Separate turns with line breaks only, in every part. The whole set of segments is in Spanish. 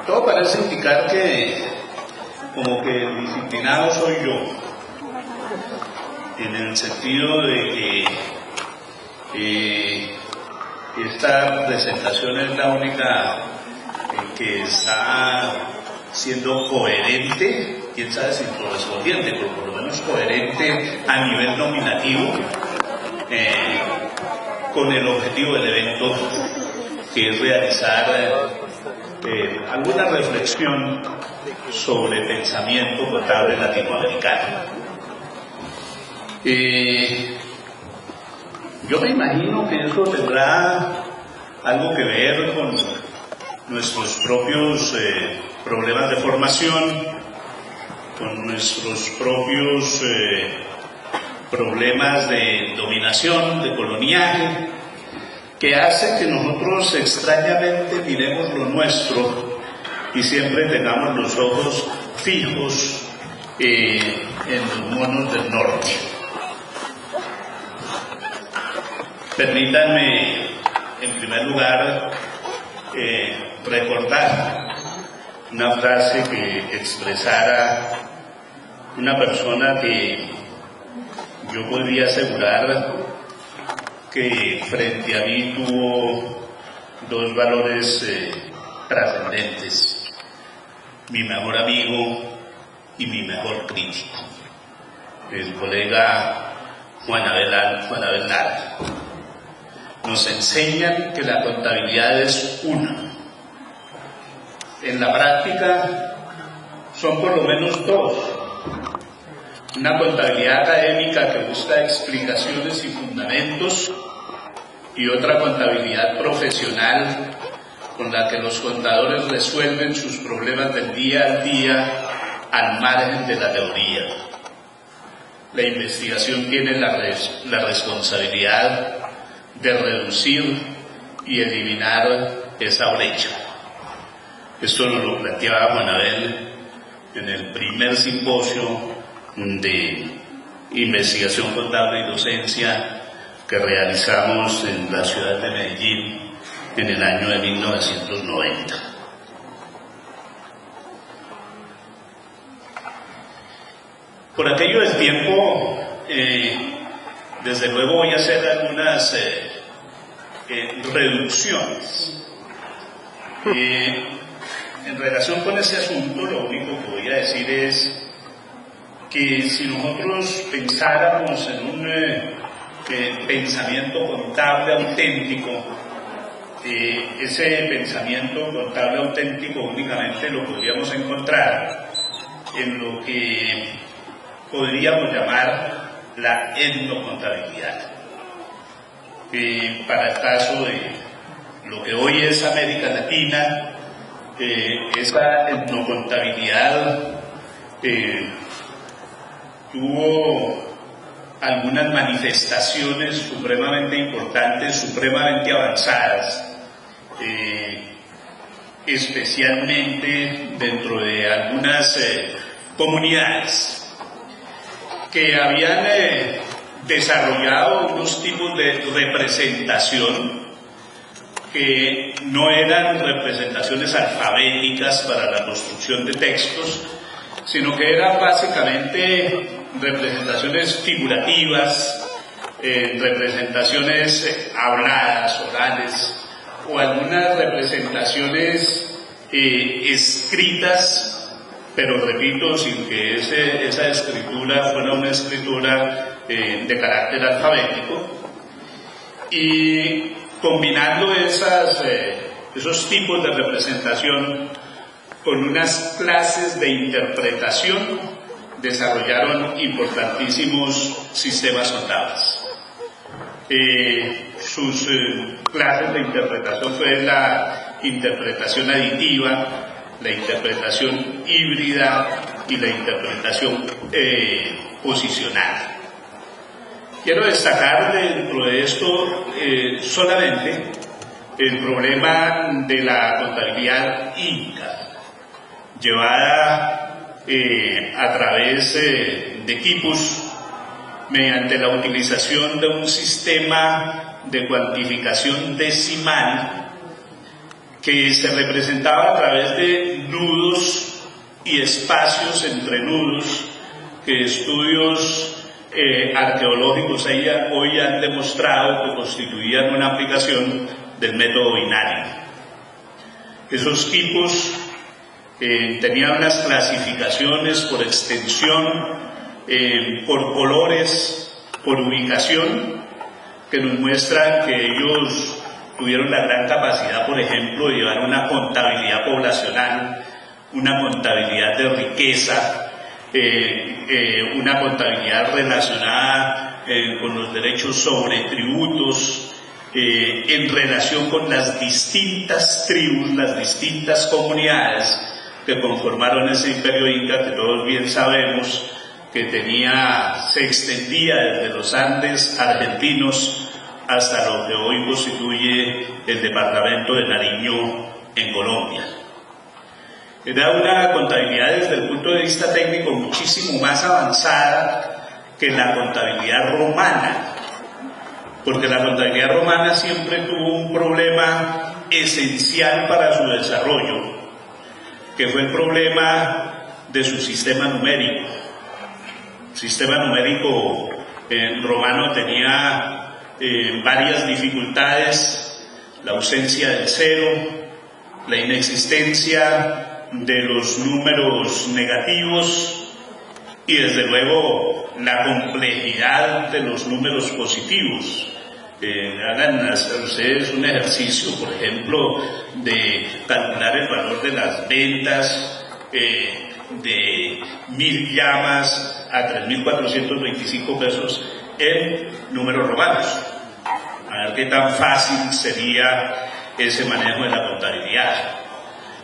todo parece indicar que como que el disciplinado soy yo, en el sentido de que esta presentación es la única que está siendo coherente, quién sabe si correspondiente, pero por lo menos coherente a nivel nominativo con el objetivo del evento, que es realizar alguna reflexión sobre pensamiento contable latinoamericano. Yo me imagino que eso tendrá algo que ver con nuestros propios problemas de formación, con nuestros propios problemas de dominación, de coloniaje, que hace que nosotros extrañamente miremos lo nuestro y siempre tengamos los ojos fijos en los monos del norte. Permítanme, en primer lugar, recordar una frase que expresara una persona que yo podría asegurar que frente a mí tuvo dos valores trascendentes: mi mejor amigo y mi mejor crítico, el colega Juan Abel Lara. Nos enseñan que la contabilidad es una. En la práctica son por lo menos dos. Una contabilidad académica que busca explicaciones y fundamentos, y otra contabilidad profesional con la que los contadores resuelven sus problemas del día al día al margen de la teoría. La investigación tiene la responsabilidad de reducir y eliminar esa brecha. Esto nos lo planteaba Juan Abel en el primer simposio de investigación contable y docencia que realizamos en la ciudad de Medellín en el año de 1990. Por aquello del tiempo, desde luego voy a hacer algunas reducciones. En relación con ese asunto, lo único que voy a decir es que si nosotros pensáramos en un pensamiento contable auténtico, ese pensamiento contable auténtico únicamente lo podríamos encontrar en lo que podríamos llamar la etnocontabilidad. Para el caso de lo que hoy es América Latina, esa etnocontabilidad tuvo algunas manifestaciones supremamente importantes, supremamente avanzadas, especialmente dentro de algunas comunidades que habían desarrollado unos tipos de representación que no eran representaciones alfabéticas para la construcción de textos, sino que eran básicamente representaciones figurativas, representaciones habladas, orales, o algunas representaciones escritas, pero repito, sin que esa escritura fuera una escritura de carácter alfabético, y combinando esos tipos de representación con unas clases de interpretación, desarrollaron importantísimos sistemas contables. Sus clases de interpretación fue la interpretación aditiva, la interpretación híbrida y la interpretación posicional. Quiero destacar dentro de esto solamente el problema de la contabilidad inca, llevada a través de equipos mediante la utilización de un sistema de cuantificación decimal que se representaba a través de nudos y espacios entre nudos que estudios arqueológicos hoy han demostrado que constituían una aplicación del método binario. Esos tipos tenían unas clasificaciones por extensión, por colores, por ubicación, que nos muestran que ellos tuvieron la gran capacidad, por ejemplo, de llevar una contabilidad poblacional, una contabilidad de riqueza, una contabilidad relacionada con los derechos sobre tributos, en relación con las distintas tribus, las distintas comunidades que conformaron ese imperio inca, que todos bien sabemos que se extendía desde los Andes argentinos hasta lo que hoy constituye el departamento de Nariño en Colombia. Era una contabilidad desde el punto de vista técnico muchísimo más avanzada que la contabilidad romana, porque la contabilidad romana siempre tuvo un problema esencial para su desarrollo, que fue el problema de su sistema numérico. El sistema numérico romano tenía varias dificultades: la ausencia del cero, la inexistencia de los números negativos y desde luego la complejidad de los números positivos. Hagan ustedes un ejercicio, por ejemplo, de calcular el valor de las ventas de 1.000 llamas a 3.425 pesos en números romanos. A ver qué tan fácil sería ese manejo de la contabilidad.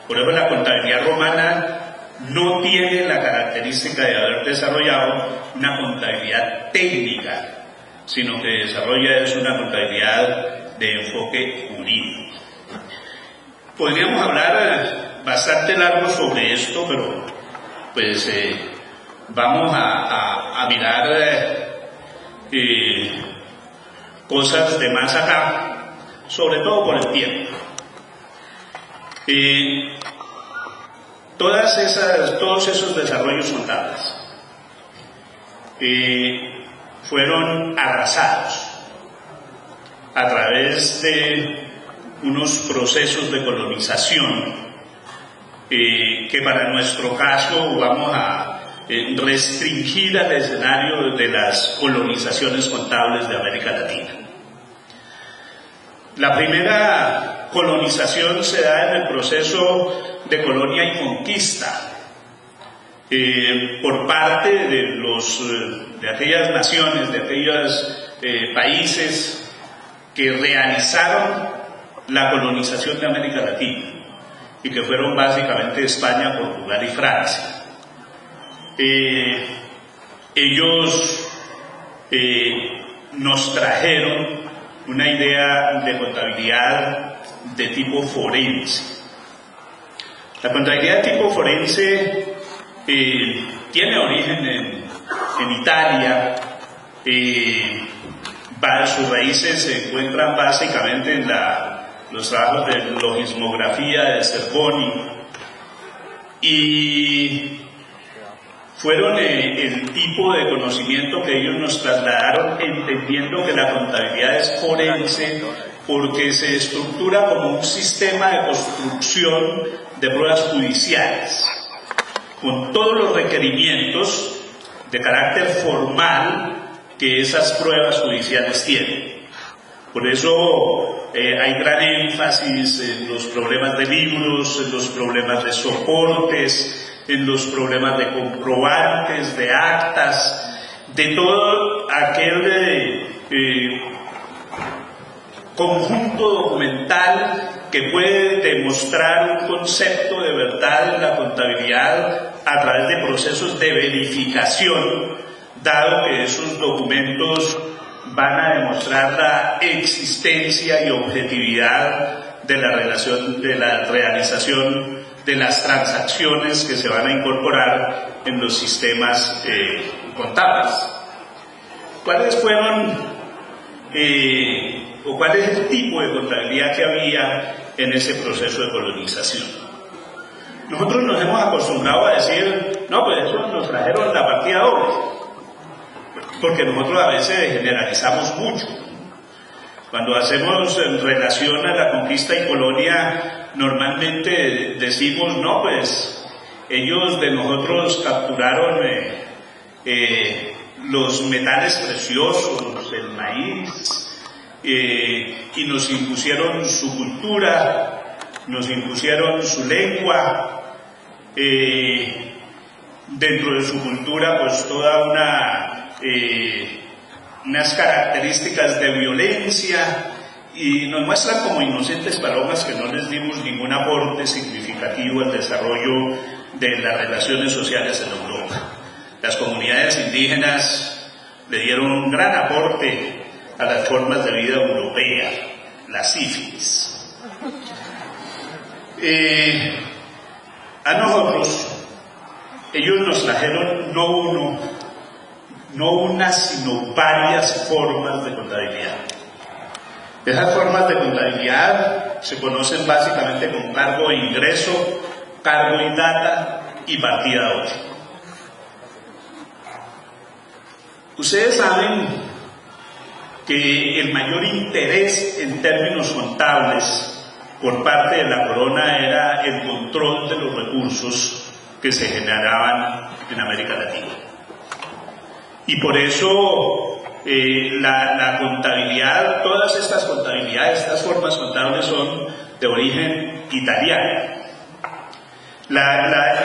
Por ejemplo, la contabilidad romana no tiene la característica de haber desarrollado una contabilidad técnica, sino que desarrolla una contabilidad de enfoque jurídico. Podríamos hablar bastante largo sobre esto, pero pues vamos a mirar cosas de más acá, sobre todo por el tiempo. Todos esos desarrollos contables fueron arrasados a través de unos procesos de colonización que para nuestro caso vamos a restringir al escenario de las colonizaciones contables de América Latina. La primera colonización se da en el proceso de colonia y conquista por parte de aquellas naciones, de aquellos países que realizaron la colonización de América Latina y que fueron básicamente España, Portugal y Francia. Ellos nos trajeron una idea de contabilidad de tipo forense. La contabilidad de tipo forense tiene origen en Italia. Sus raíces se encuentran básicamente en los trabajos de logismografía de Cervoni, y fueron el tipo de conocimiento que ellos nos trasladaron, entendiendo que la contabilidad es forense porque se estructura como un sistema de construcción de pruebas judiciales, con todos los requerimientos de carácter formal que esas pruebas judiciales tienen. Por eso hay gran énfasis en los problemas de libros, en los problemas de soportes, en los problemas de comprobantes, de actas, de todo aquel conjunto documental que puede demostrar un concepto de verdad en la contabilidad a través de procesos de verificación, dado que esos documentos van a demostrar la existencia y objetividad de la realización de las transacciones que se van a incorporar en los sistemas contables. ¿Cuáles fueron o cuál es el tipo de contabilidad que había en ese proceso de colonización. Nosotros nos hemos acostumbrado a decir, no, pues eso nos trajeron la partida doble, porque nosotros a veces generalizamos mucho. Cuando hacemos en relación a la conquista y colonia, normalmente decimos, no, pues ellos de nosotros capturaron los metales preciosos, el maíz, y nos impusieron su cultura, nos impusieron su lengua, dentro de su cultura pues toda unas características de violencia, y nos muestran como inocentes palomas que no les dimos ningún aporte significativo al desarrollo de las relaciones sociales en Europa. Las comunidades indígenas le dieron un gran aporte a las formas de vida europea, la sífilis. A nosotros, ellos nos trajeron no una, sino varias formas de contabilidad. Esas formas de contabilidad se conocen básicamente como cargo e ingreso, cargo y data y partida doble. Ustedes saben que el mayor interés en términos contables por parte de la corona era el control de los recursos que se generaban en América Latina. Y por eso la contabilidad, todas estas contabilidades, estas formas contables son de origen italiano.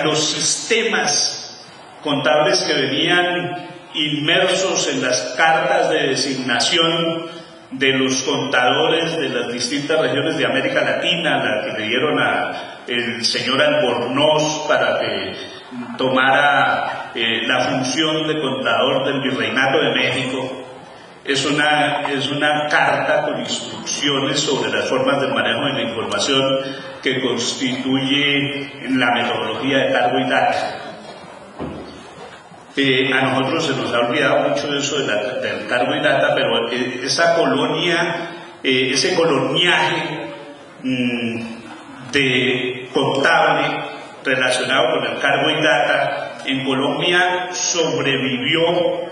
Los sistemas contables que venían inmersos en las cartas de designación de los contadores de las distintas regiones de América Latina, la que le dieron al señor Albornoz para que tomara la función de contador del Virreinato de México, es una carta con instrucciones sobre las formas de manejo de la información que constituye la metodología de cargo y data. A nosotros se nos ha olvidado mucho eso del cargo y data, pero esa colonia, ese coloniaje de contable relacionado con el cargo y data en Colombia sobrevivió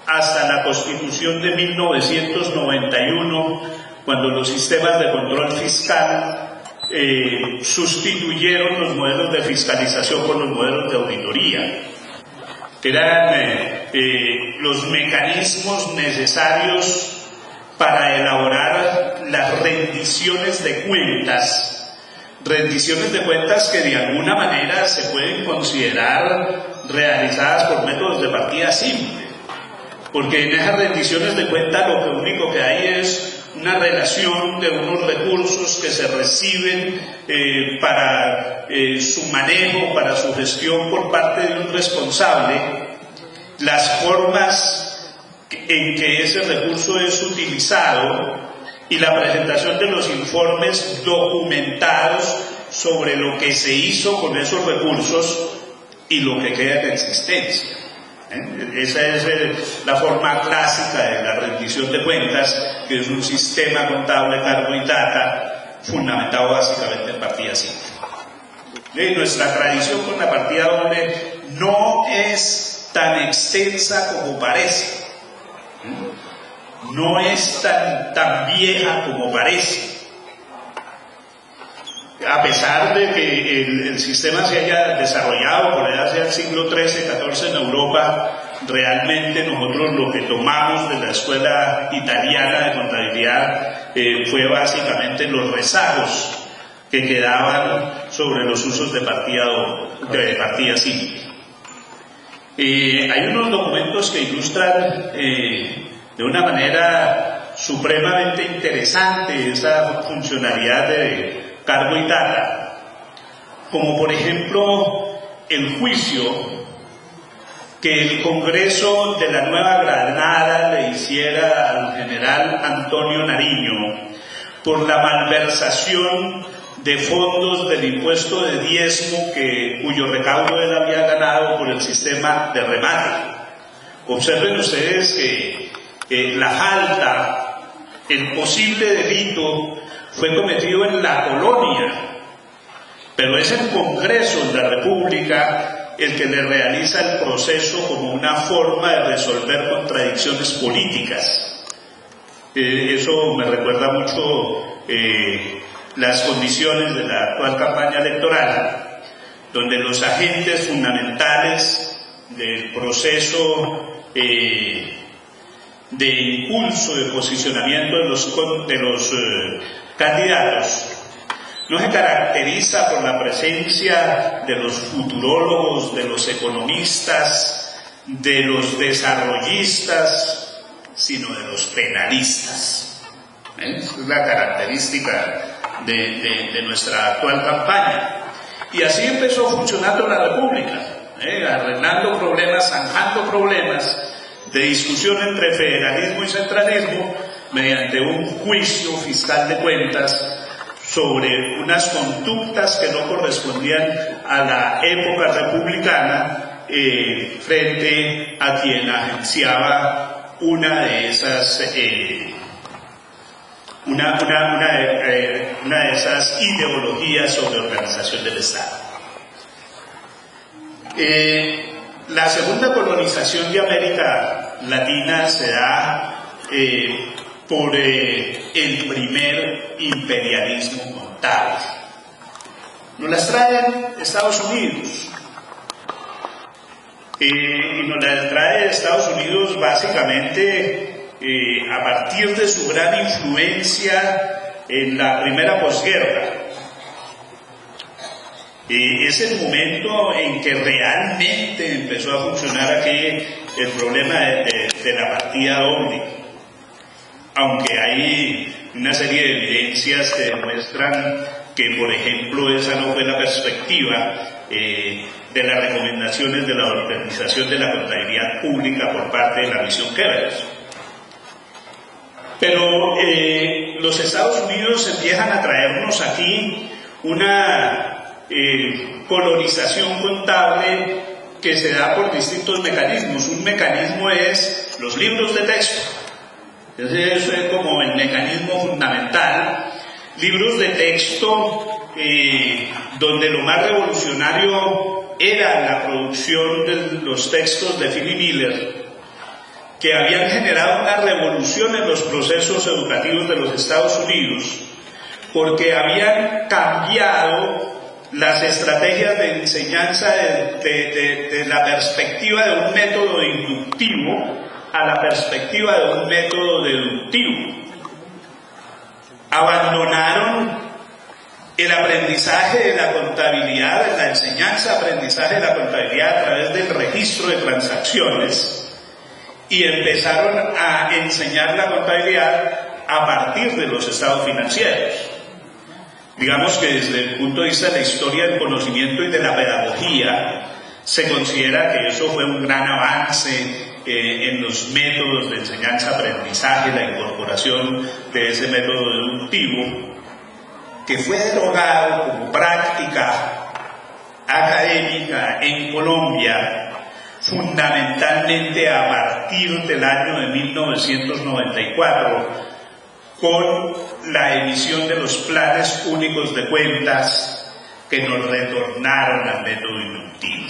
hasta la Constitución de 1991, cuando los sistemas de control fiscal sustituyeron los modelos de fiscalización por los modelos de auditoría. Eran los mecanismos necesarios para elaborar las rendiciones de cuentas que de alguna manera se pueden considerar realizadas por métodos de partida simple, porque en esas rendiciones de cuentas lo único que hay es una relación de unos recursos que se reciben para su manejo, para su gestión por parte de un responsable, las formas en que ese recurso es utilizado y la presentación de los informes documentados sobre lo que se hizo con esos recursos y lo que queda en existencia. Esa es la forma clásica de la rendición de cuentas, que es un sistema contable, cargo y data, fundamentado básicamente en partida simple. Nuestra tradición con la partida doble no es tan extensa como parece, no es tan vieja como parece. A pesar de que el sistema se haya desarrollado por allá hacia el siglo XIII, XIV en Europa, realmente nosotros lo que tomamos de la escuela italiana de contabilidad fue básicamente los rezagos que quedaban sobre los usos de partida simple. Hay unos documentos que ilustran de una manera supremamente interesante esa funcionalidad de cargo y data, como por ejemplo el juicio que el Congreso de la Nueva Granada le hiciera al general Antonio Nariño por la malversación de fondos del impuesto de diezmo cuyo recaudo él había ganado por el sistema de remate. Observen ustedes que la falta, el posible delito, fue cometido en la colonia, pero es el Congreso de la República el que le realiza el proceso como una forma de resolver contradicciones políticas. Eso me recuerda mucho las condiciones de la actual campaña electoral, donde los agentes fundamentales del proceso de impulso, de posicionamiento de los candidatos no se caracteriza por la presencia de los futurólogos, de los economistas, de los desarrollistas, sino de los penalistas. Esa es la característica de nuestra actual campaña. Y así empezó funcionando la República, arreglando problemas, zanjando problemas de discusión entre federalismo y centralismo mediante un juicio fiscal de cuentas sobre unas conductas que no correspondían a la época republicana frente a quien agenciaba una de esas una de esas ideologías sobre organización del Estado. La segunda colonización de América Latina se da por el primer imperialismo contable. Nos las traen Estados Unidos. Y nos las trae Estados Unidos básicamente a partir de su gran influencia en la primera posguerra. Es el momento en que realmente empezó a funcionar aquí el problema de la partida doble, aunque hay una serie de evidencias que demuestran que, por ejemplo, esa no fue la perspectiva de las recomendaciones de la Organización de la Contabilidad Pública por parte de la misión Goebbels. Pero los Estados Unidos empiezan a traernos aquí una colonización contable que se da por distintos mecanismos. Un mecanismo es los libros de texto. Eso es como el mecanismo fundamental. Libros de texto donde lo más revolucionario era la producción de los textos de Philip Miller, que habían generado una revolución en los procesos educativos de los Estados Unidos, porque habían cambiado las estrategias de enseñanza de la perspectiva de un método inductivo a la perspectiva de un método deductivo. Abandonaron el aprendizaje de la contabilidad, la enseñanza-aprendizaje de la contabilidad a través del registro de transacciones y empezaron a enseñar la contabilidad a partir de los estados financieros. Digamos que desde el punto de vista de la historia del conocimiento y de la pedagogía, se considera que eso fue un gran avance en los métodos de enseñanza-aprendizaje, la incorporación de ese método deductivo, que fue derogado como práctica académica en Colombia, fundamentalmente a partir del año de 1994, con la emisión de los planes únicos de cuentas que nos retornaron al método inductivo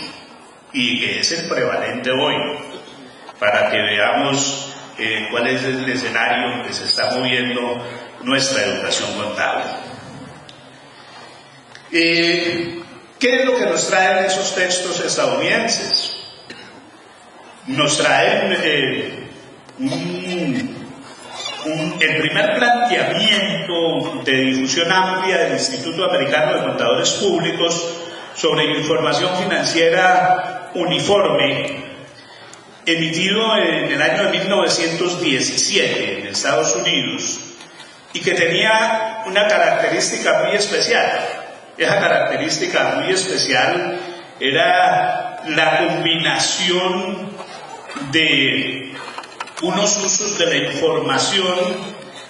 y que es el prevalente hoy, para que veamos cuál es el escenario en que se está moviendo nuestra educación contable. ¿Qué es lo que nos traen esos textos estadounidenses? Nos traen el primer planteamiento de difusión amplia del Instituto Americano de Contadores Públicos sobre información financiera uniforme, emitido en el año de 1917 en Estados Unidos, y que tenía una característica muy especial. Esa característica muy especial era la combinación de unos usos de la información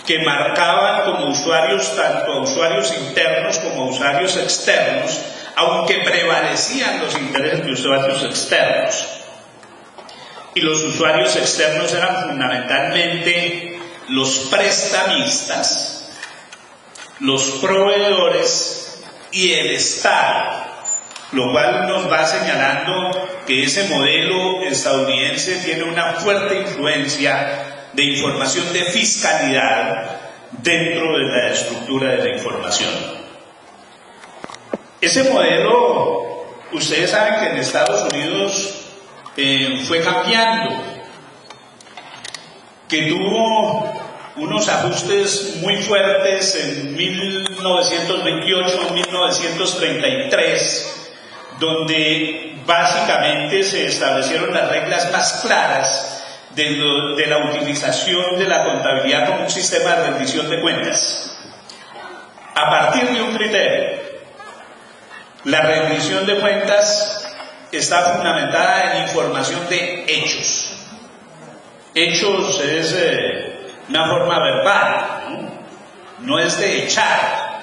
que marcaban como usuarios tanto a usuarios internos como a usuarios externos, aunque prevalecían los intereses de usuarios externos. Y los usuarios externos eran fundamentalmente los prestamistas, los proveedores y el Estado, lo cual nos va señalando que ese modelo estadounidense tiene una fuerte influencia de información de fiscalidad dentro de la estructura de la información. Ese modelo, ustedes saben que en Estados Unidos fue cambiando, que tuvo unos ajustes muy fuertes en 1928, 1933, donde básicamente se establecieron las reglas más claras de la utilización de la contabilidad como un sistema de rendición de cuentas. A partir de un criterio, la rendición de cuentas está fundamentada en información de hechos. Hechos es una forma verbal, no es de echar,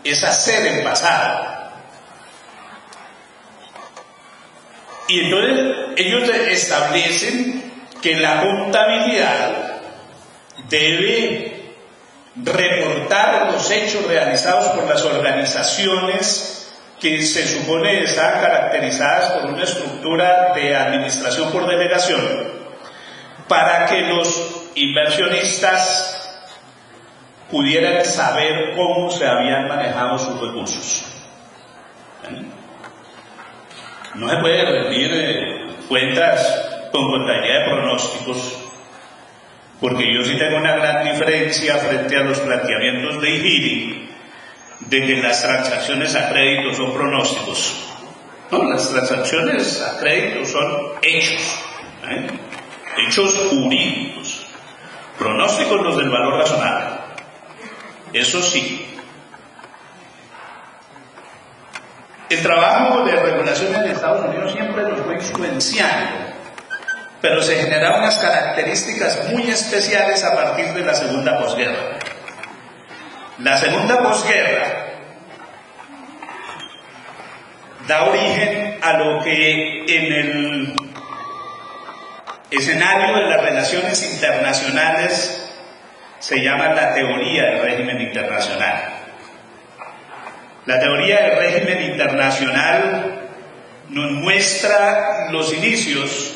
es hacer en pasado. Y entonces ellos establecen que la contabilidad debe reportar los hechos realizados por las organizaciones que se supone están caracterizadas por una estructura de administración por delegación, para que los inversionistas pudieran saber cómo se habían manejado sus recursos. No se puede rendir cuentas con contabilidad de pronósticos, porque yo sí tengo una gran diferencia frente a los planteamientos de Ihiri de que las transacciones a crédito son pronósticos. No, las transacciones a crédito son hechos, hechos jurídicos. Pronósticos los del valor razonable. Eso sí. El trabajo de regulación en Estados Unidos siempre nos fue influenciando, pero se generaron unas características muy especiales a partir de la segunda posguerra. La segunda posguerra da origen a lo que en el escenario de las relaciones internacionales se llama la teoría del régimen internacional. La teoría del régimen internacional nos muestra los inicios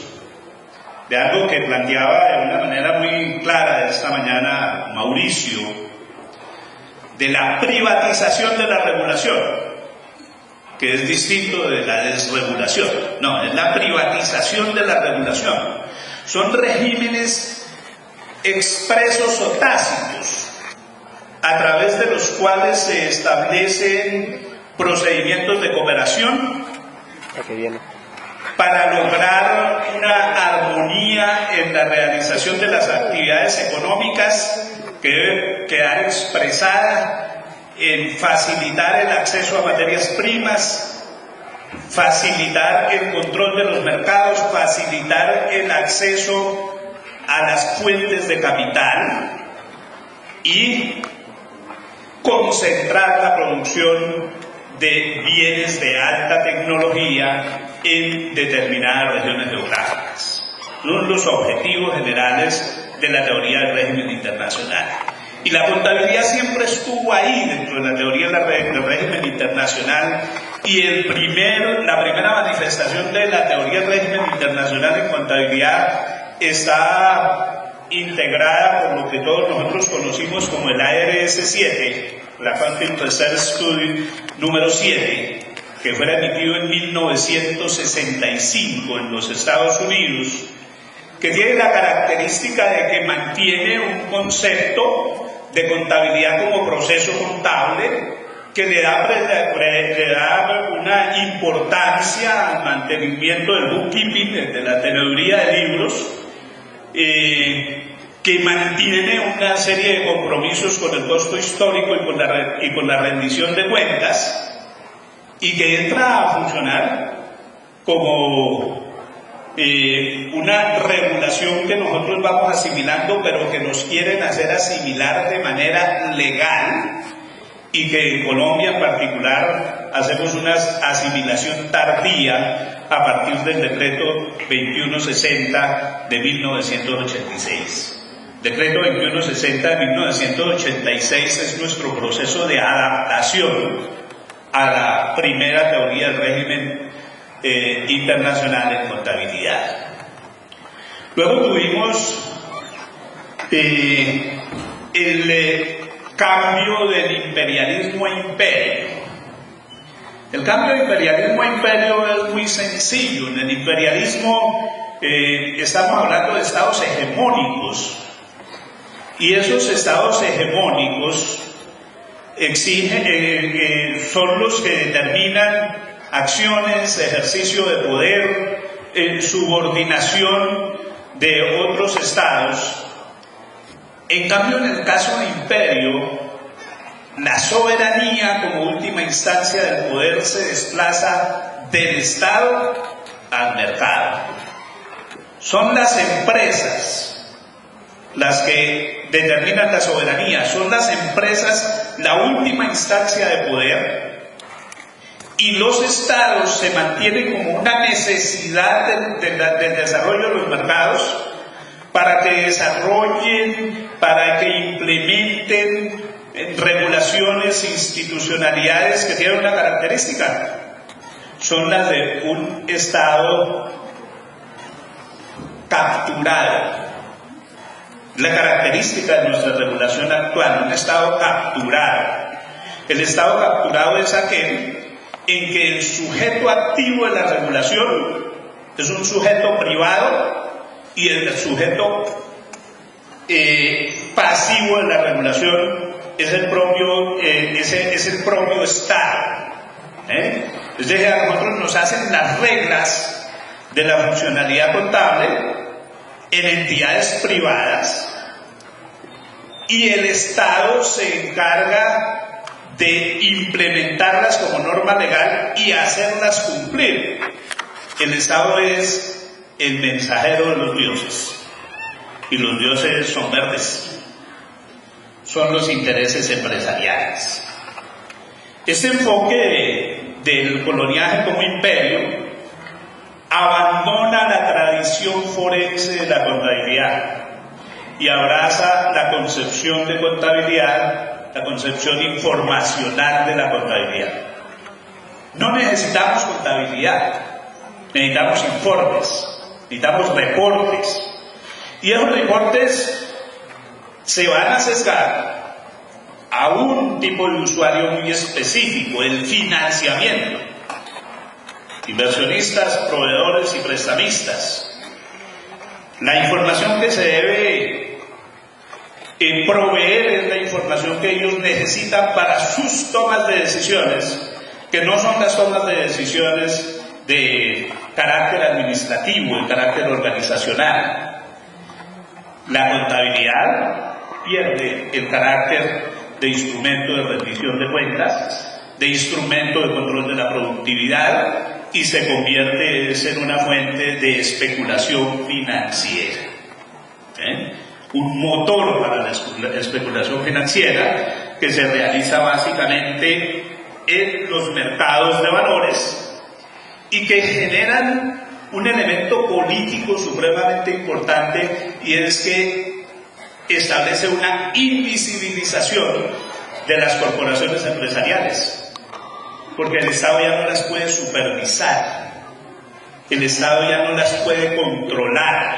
de algo que planteaba de una manera muy clara esta mañana Mauricio, de la privatización de la regulación, que es distinto de la desregulación. No, es la privatización de la regulación. Son regímenes expresos o tácitos, a través de los cuales se establecen procedimientos de cooperación para lograr una armonía en la realización de las actividades económicas que debe quedar expresada en facilitar el acceso a materias primas, facilitar el control de los mercados, facilitar el acceso a las fuentes de capital y concentrar la producción de bienes de alta tecnología en determinadas regiones geográficas. Son los objetivos generales de la teoría del régimen internacional. Y la contabilidad siempre estuvo ahí dentro de la teoría del régimen internacional, y la primera manifestación de la teoría del régimen internacional en contabilidad está integrada por lo que todos nosotros conocimos como el ARS-7, la Accounting Research Study número 7, que fue emitido en 1965 en los Estados Unidos, que tiene la característica de que mantiene un concepto de contabilidad como proceso contable, que le da una importancia al mantenimiento del bookkeeping, de la teneduría de libros, que mantiene una serie de compromisos con el costo histórico y con la rendición de cuentas, y que entra a funcionar como una regulación que nosotros vamos asimilando, pero que nos quieren hacer asimilar de manera legal, y que en Colombia en particular hacemos una asimilación tardía a partir del decreto 2160 de 1986. Decreto 2160 de 1986 es nuestro proceso de adaptación a la primera teoría del régimen internacional en contabilidad. Luego tuvimos el cambio del imperialismo a imperio. El cambio de imperialismo a imperio es muy sencillo. En el imperialismo estamos hablando de estados hegemónicos, y esos estados hegemónicos son los que determinan acciones, ejercicio de poder, subordinación de otros estados. En cambio, en el caso de imperio, la soberanía como última instancia del poder se desplaza del Estado al mercado. Son las empresas las que determinan la soberanía, son las empresas la última instancia de poder, y los estados se mantienen como una necesidad del desarrollo de los mercados para que desarrollen, para que implementen regulaciones, institucionalidades que tienen una característica, son las de un estado capturado. La característica de nuestra regulación actual, un estado capturado. El estado capturado es aquel en que el sujeto activo de la regulación es un sujeto privado y el sujeto pasivo de la regulación es el propio, es el propio Estado. Es decir, a nosotros nos hacen las reglas de la funcionalidad contable en entidades privadas, y el Estado se encarga de implementarlas como norma legal y hacerlas cumplir. El Estado es el mensajero de los dioses, y los dioses son verdes, son los intereses empresariales. Este enfoque del coloniaje como imperio abandona la tradición forense de la contabilidad y abraza la concepción de contabilidad, la concepción informacional de la contabilidad. No necesitamos contabilidad, necesitamos informes, necesitamos reportes, y esos reportes se van a sesgar a un tipo de usuario muy específico, el financiamiento. Inversionistas, proveedores y prestamistas. La información que se debe proveer es la información que ellos necesitan para sus tomas de decisiones, que no son las tomas de decisiones de carácter administrativo, de carácter organizacional. La contabilidad pierde el carácter de instrumento de rendición de cuentas, de instrumento de control de la productividad, y se convierte en una fuente de especulación financiera. Un motor para la especulación financiera que se realiza básicamente en los mercados de valores y que generan un elemento político supremamente importante, y es que establece una invisibilización de las corporaciones empresariales, porque el Estado ya no las puede supervisar, el Estado ya no las puede controlar,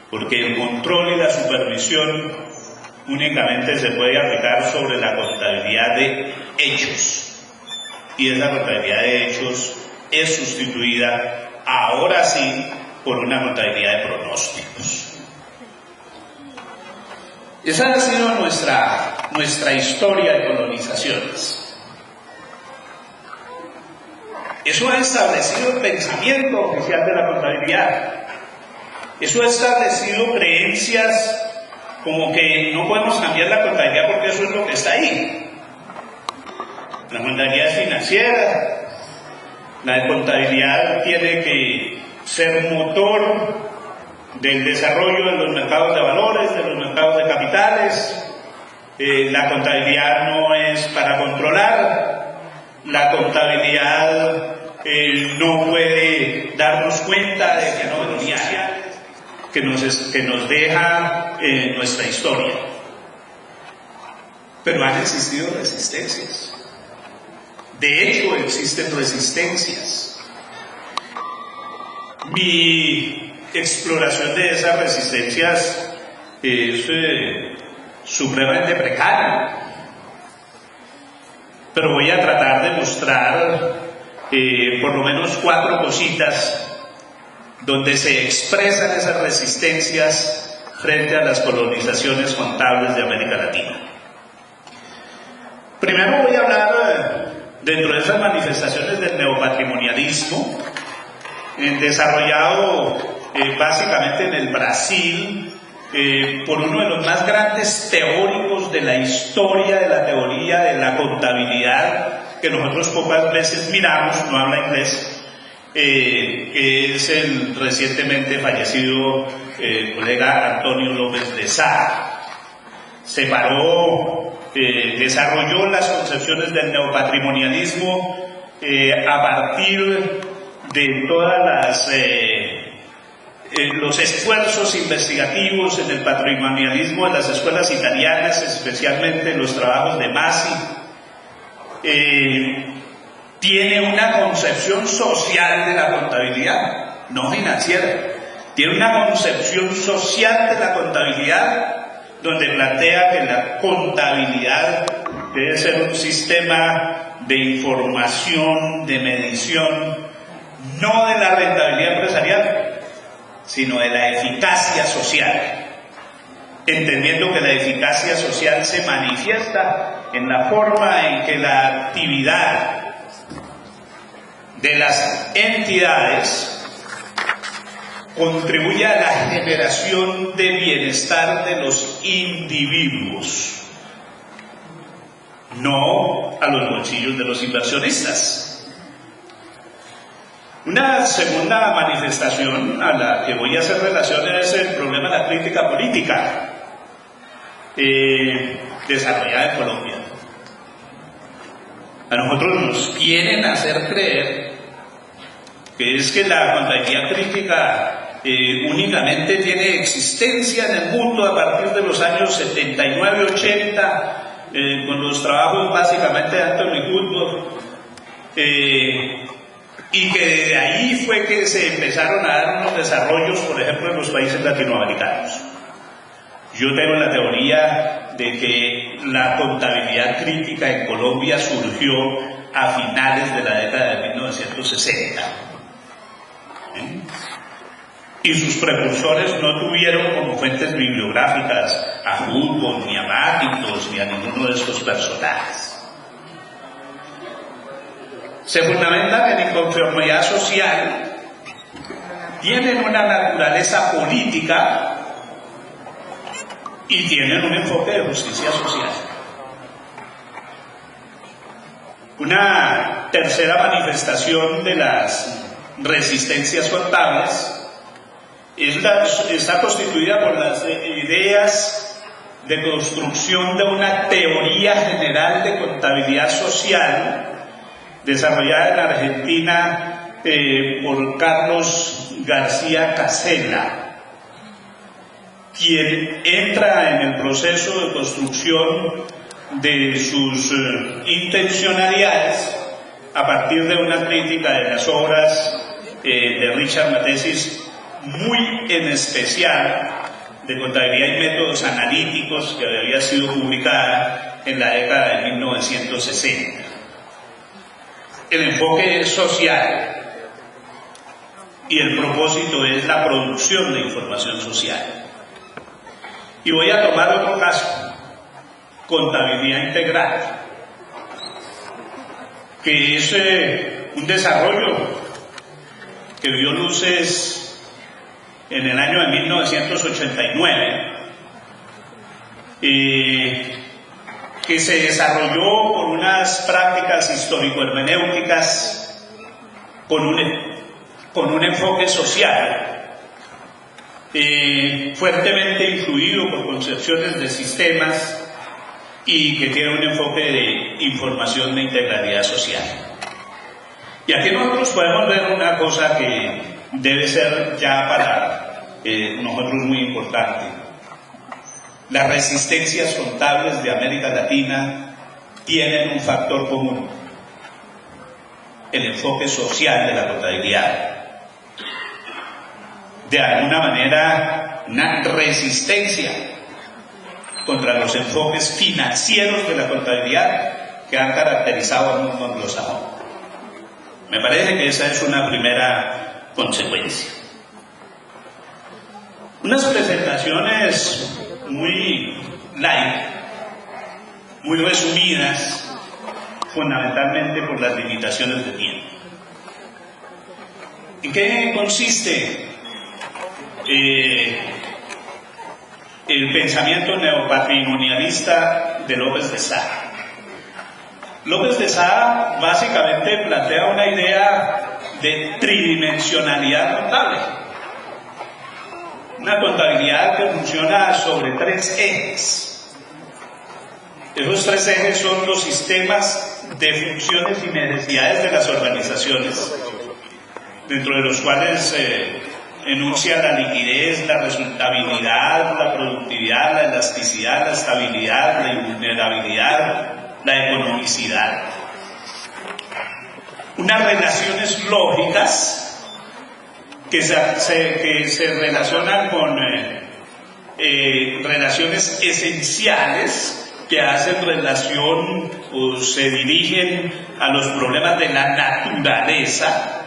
porque el control y la supervisión únicamente se puede aplicar sobre la contabilidad de hechos, y esa contabilidad de hechos es sustituida ahora sí por una contabilidad de pronósticos. Esa ha sido nuestra historia de colonizaciones. Eso ha establecido el pensamiento oficial de la contabilidad. Eso ha establecido creencias como que no podemos cambiar la contabilidad porque eso es lo que está ahí. La contabilidad es financiera, la contabilidad tiene que ser motor del desarrollo de los mercados de valores, de los mercados de capitales. La contabilidad no es para controlar, la contabilidad no puede darnos cuenta de que no sociales. que nos deja nuestra historia. Pero han existido resistencias. De hecho, existen resistencias. Mi exploración de esas resistencias es supremamente precaria. Pero voy a tratar de mostrar por lo menos 4 cositas donde se expresan esas resistencias frente a las colonizaciones contables de América Latina. Primero voy a hablar dentro de esas manifestaciones del neopatrimonialismo, desarrollado básicamente en el Brasil, por uno de los más grandes teóricos de la historia de la teoría de la contabilidad, que nosotros pocas veces miramos, no habla inglés, que es el recientemente fallecido colega Antonio López de Sá. Desarrolló las concepciones del neopatrimonialismo a partir de todas los esfuerzos investigativos en el patrimonialismo de las escuelas italianas, especialmente los trabajos de Masi. Tiene una concepción social de la contabilidad, no financiera. Tiene una concepción social de la contabilidad donde plantea que la contabilidad debe ser un sistema de información, de medición, no de la rentabilidad empresarial, sino de la eficacia social, entendiendo que la eficacia social se manifiesta en la forma en que la actividad de las entidades contribuye a la generación de bienestar de los individuos, no a los bolsillos de los inversionistas. Una segunda manifestación a la que voy a hacer relación es el problema de la crítica política desarrollada en Colombia. A nosotros nos quieren hacer creer que es que la contabilidad crítica únicamente tiene existencia en el mundo a partir de los años 79-80, con los trabajos básicamente de Anthony Woodward, y que desde ahí fue que se empezaron a dar unos desarrollos, por ejemplo, en los países latinoamericanos. Yo tengo la teoría de que la contabilidad crítica en Colombia surgió a finales de la década de 1960. Y sus precursores no tuvieron como fuentes bibliográficas a Woodward, ni a Macintosh, ni a ninguno de estos personajes. Se fundamenta que la inconformidad social tienen una naturaleza política y tienen un enfoque de justicia social. Una tercera manifestación de las resistencias contables está constituida por las ideas de construcción de una teoría general de contabilidad social desarrollada en Argentina por Carlos García Casella, quien entra en el proceso de construcción de sus intencionalidades a partir de una crítica de las obras de Richard Mathesis, muy en especial de contabilidad y métodos analíticos, que había sido publicada en la década de 1960. El enfoque es social y el propósito es la producción de información social. Y voy a tomar otro caso, contabilidad integral, que es un desarrollo que vio luces en el año de 1989, que se desarrolló por unas prácticas histórico-hermenéuticas con un enfoque social, fuertemente influido por concepciones de sistemas y que tiene un enfoque de información de integralidad social. Y aquí nosotros podemos ver una cosa que debe ser ya para nosotros muy importante. Las resistencias contables de América Latina tienen un factor común: el enfoque social de la contabilidad. De alguna manera, una resistencia contra los enfoques financieros de la contabilidad que han caracterizado al mundo anglosajón. Me parece que esa es una primera consecuencia. Unas presentaciones muy light, muy resumidas, fundamentalmente por las limitaciones de tiempo. ¿En qué consiste el pensamiento neopatrimonialista de López de Sá? López de Sá básicamente plantea una idea de tridimensionalidad contable, una contabilidad que funciona sobre 3 ejes. Esos 3 ejes son los sistemas de funciones y necesidades de las organizaciones, dentro de los cuales enuncia la liquidez, la resultabilidad, la productividad, la elasticidad, la estabilidad, la invulnerabilidad, la economicidad. Unas relaciones lógicas que se relacionan con relaciones esenciales que hacen relación o se dirigen a los problemas de la naturaleza.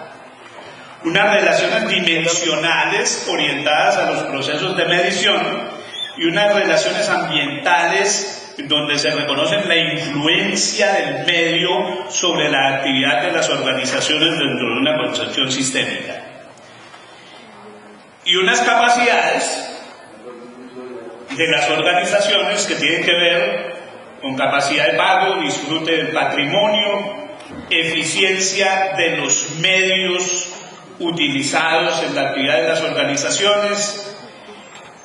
Unas relaciones dimensionales orientadas a los procesos de medición y unas relaciones ambientales donde se reconocen la influencia del medio sobre la actividad de las organizaciones dentro de una concepción sistémica. Y unas capacidades de las organizaciones que tienen que ver con capacidad de pago, disfrute del patrimonio, eficiencia de los medios utilizados en la actividad de las organizaciones,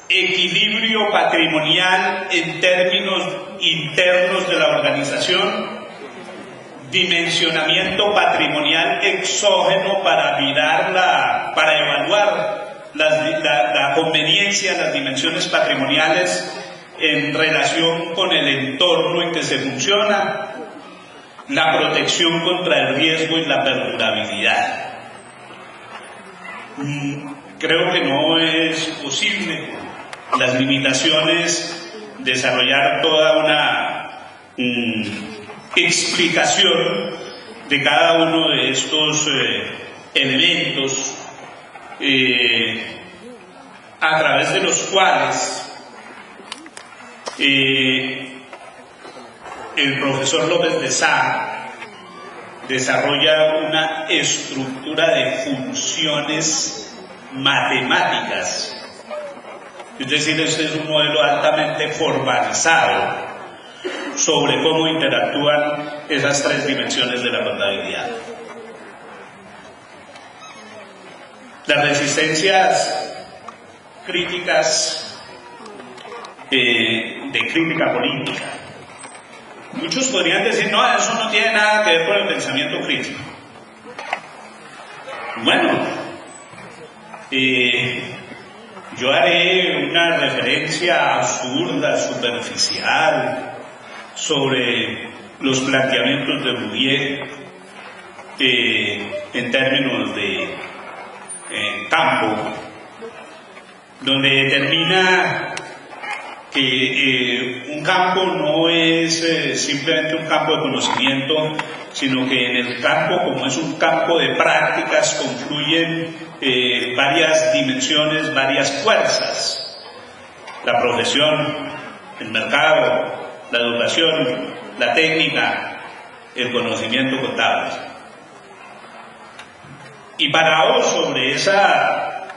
equilibrio patrimonial en términos internos de la organización, dimensionamiento patrimonial exógeno para evaluar la conveniencia de las dimensiones patrimoniales en relación con el entorno en que se funciona, la protección contra el riesgo y la perdurabilidad. Creo que no es posible las limitaciones desarrollar toda una explicación de cada uno de estos elementos a través de los cuales el profesor López de Sá desarrolla una estructura de funciones matemáticas. Es decir, este es un modelo altamente formalizado sobre cómo interactúan esas 3 dimensiones de la contabilidad. Las resistencias críticas de crítica política. Muchos podrían decir, no, eso no tiene nada que ver con el pensamiento crítico. Bueno, yo haré una referencia absurda, superficial, sobre los planteamientos de Bourdieu en términos de campo, donde determina que un campo no es simplemente un campo de conocimiento, sino que en el campo, como es un campo de prácticas, confluyen varias dimensiones, varias fuerzas: la profesión, el mercado, la educación, la técnica, el conocimiento contable. Y parado sobre esa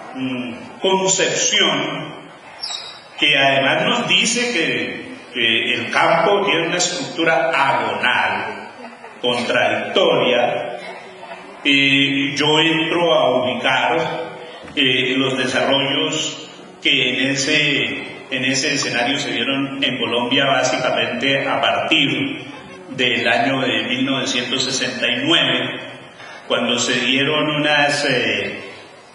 concepción, que además nos dice que el campo tiene una estructura agonal, contradictoria, yo entro a ubicar los desarrollos que en ese escenario se dieron en Colombia básicamente a partir del año de 1969, cuando se dieron unas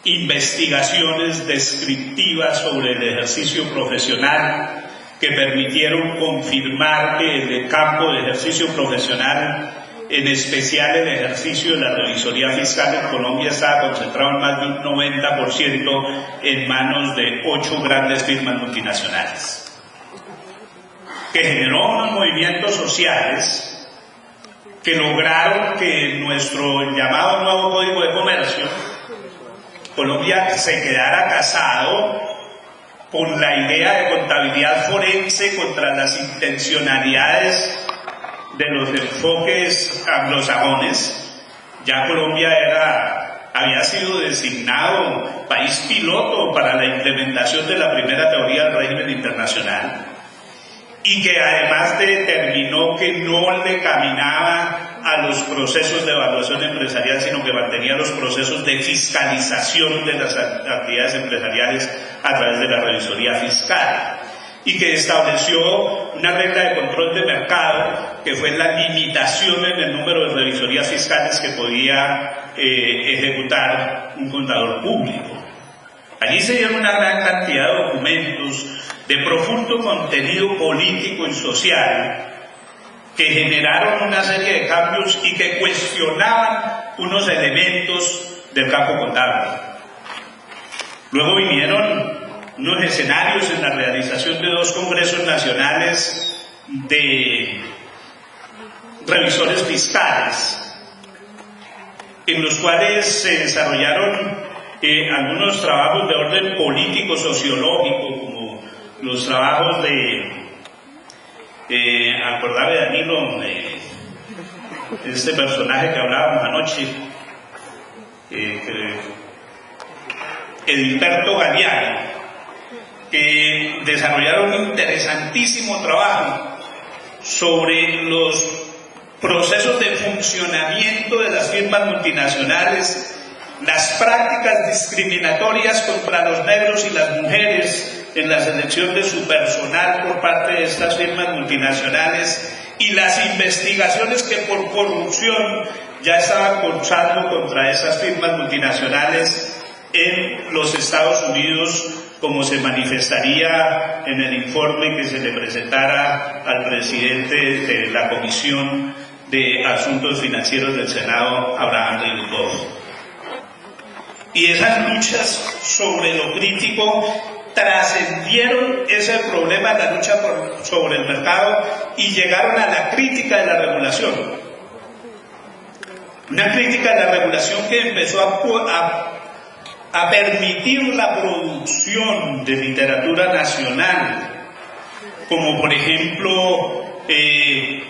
investigaciones descriptivas sobre el ejercicio profesional que permitieron confirmar que el campo de ejercicio profesional, en especial el ejercicio de la revisoría fiscal en Colombia, estaba concentrado en más de un 90% en manos de 8 grandes firmas multinacionales, que generó unos movimientos sociales que lograron que nuestro llamado nuevo Código de Comercio, Colombia se quedara casado con la idea de contabilidad forense contra las intencionalidades de los enfoques anglosajones. Ya Colombia había sido designado país piloto para la implementación de la primera teoría del régimen internacional, y que además determinó que no le caminaba a los procesos de evaluación empresarial, sino que mantenía los procesos de fiscalización de las actividades empresariales a través de la revisoría fiscal, y que estableció una regla de control de mercado que fue la limitación en el número de revisorías fiscales que podía ejecutar un contador público. Allí se dieron una gran cantidad de documentos de profundo contenido político y social que generaron una serie de cambios y que cuestionaban unos elementos del campo contable. Luego vinieron unos escenarios en la realización de 2 congresos nacionales de revisores fiscales, en los cuales se desarrollaron algunos trabajos de orden político, sociológico, como los trabajos acordaba de Danilo, este personaje que hablábamos anoche, Edilberto Galeano, que desarrollaron un interesantísimo trabajo sobre los procesos de funcionamiento de las firmas multinacionales, las prácticas discriminatorias contra los negros y las mujeres en la selección de su personal por parte de estas firmas multinacionales, y las investigaciones que por corrupción ya estaban cursando contra esas firmas multinacionales en los Estados Unidos, como se manifestaría en el informe que se le presentara al presidente de la Comisión de Asuntos Financieros del Senado, Abraham Leibov. Y esas luchas sobre lo crítico trascendieron ese problema de la lucha sobre el mercado y llegaron a la crítica de la regulación. Una crítica de la regulación que empezó a permitir la producción de literatura nacional, como por ejemplo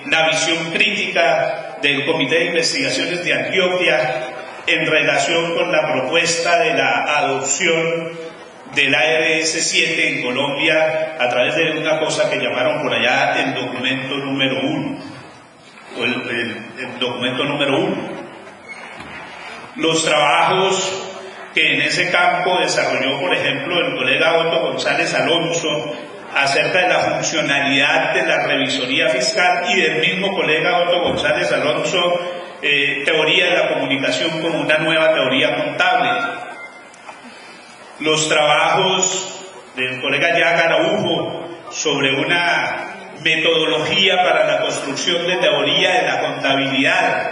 la visión crítica del Comité de Investigaciones de Antioquia en relación con la propuesta de la adopción del ARS 7 en Colombia a través de una cosa que llamaron por allá el documento número 1, o el documento número 1. Los trabajos que en ese campo desarrolló, por ejemplo, el colega Otto González Alonso acerca de la funcionalidad de la revisoría fiscal, y del mismo colega Otto González Alonso, teoría de la comunicación como una nueva teoría contable. Los trabajos del colega Jack Araujo sobre una metodología para la construcción de teoría de la contabilidad.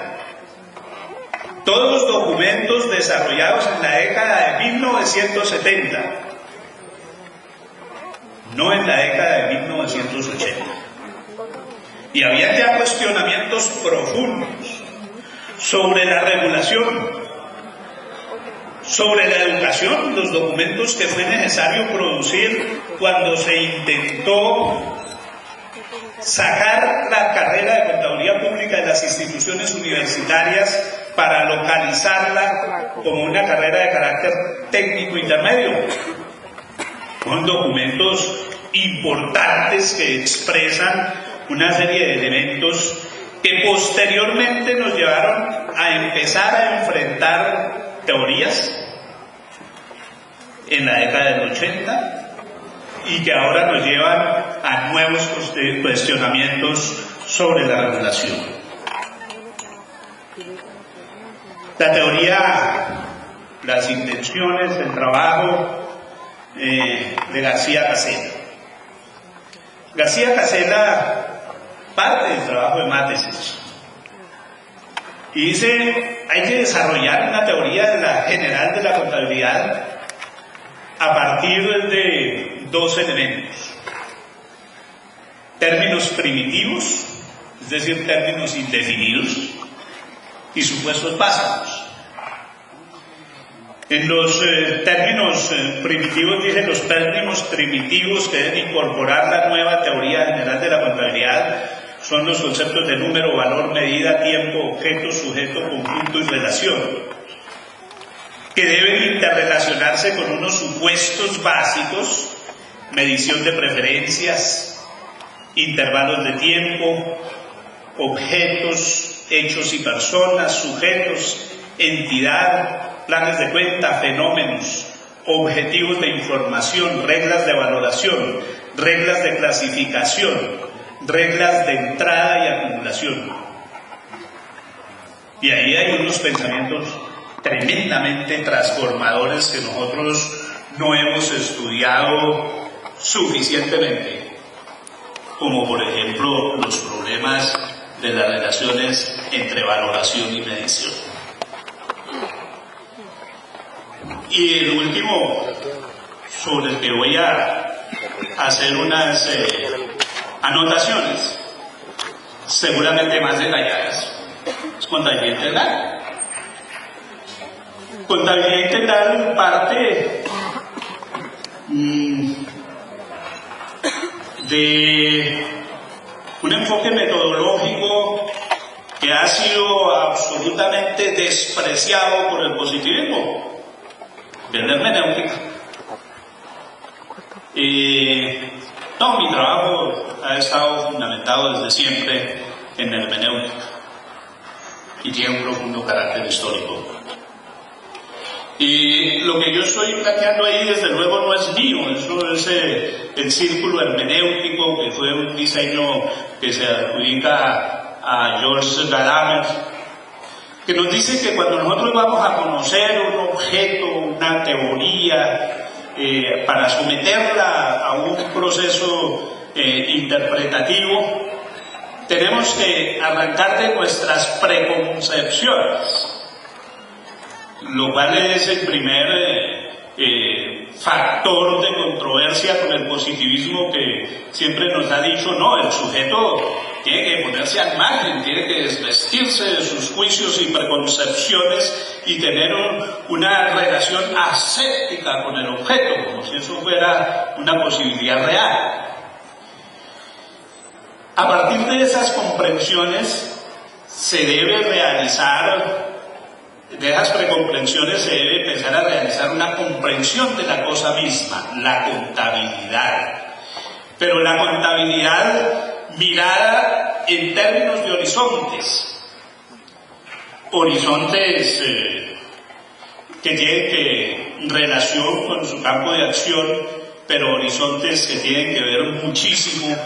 Todos documentos desarrollados en la década de 1970, no en la década de 1980. Y había ya cuestionamientos profundos sobre la regulación, sobre la educación, los documentos que fue necesario producir cuando se intentó sacar la carrera de contabilidad pública de las instituciones universitarias para localizarla como una carrera de carácter técnico intermedio. Son documentos importantes que expresan una serie de elementos que posteriormente nos llevaron a empezar a enfrentar teorías en la década del 80 y que ahora nos llevan a nuevos cuestionamientos sobre la regulación. La teoría las intenciones, el trabajo de García Casella. García Casella parte del trabajo de Mathesis y dice: hay que desarrollar una teoría general de la contabilidad a partir de dos elementos: términos primitivos, es decir, términos indefinidos, y supuestos básicos. En los términos primitivos, dice: los términos primitivos que deben incorporar la nueva teoría general de la contabilidad son los conceptos de número, valor, medida, tiempo, objeto, sujeto, conjunto y relación, que deben interrelacionarse con unos supuestos básicos: medición de preferencias, intervalos de tiempo, objetos, hechos y personas, sujetos, entidad, planes de cuenta, fenómenos, objetivos de información, reglas de valoración, reglas de clasificación, reglas de entrada y acumulación. Y ahí hay unos pensamientos tremendamente transformadores que nosotros no hemos estudiado suficientemente, como por ejemplo los problemas de las relaciones entre valoración y medición. Y el último, sobre el que voy a hacer unas anotaciones, seguramente más detalladas, es contabilidad integral. Contabilidad integral parte de un enfoque metodológico que ha sido absolutamente despreciado por el positivismo, que es la hermenéutica. No, mi trabajo ha estado fundamentado desde siempre en la hermenéutica y tiene un profundo carácter histórico. Y lo que yo estoy planteando ahí, desde luego, no es mío, eso es el círculo hermenéutico, que fue un diseño que se adjudica a George Gadamer, que nos dice que cuando nosotros vamos a conocer un objeto, una teoría, para someterla a un proceso interpretativo, tenemos que arrancar de nuestras preconcepciones, lo cual es el primer factor de controversia con el positivismo, que siempre nos ha dicho: no, el sujeto tiene que ponerse al margen, tiene que desvestirse de sus juicios y preconcepciones y tener una relación aséptica con el objeto, como si eso fuera una posibilidad real. A partir de esas comprensiones se debe realizar, de esas precomprensiones se debe empezar a realizar una comprensión de la cosa misma, la contabilidad. Pero la contabilidad mirada en términos de horizontes, que tienen relación con su campo de acción, pero horizontes que tienen que ver muchísimo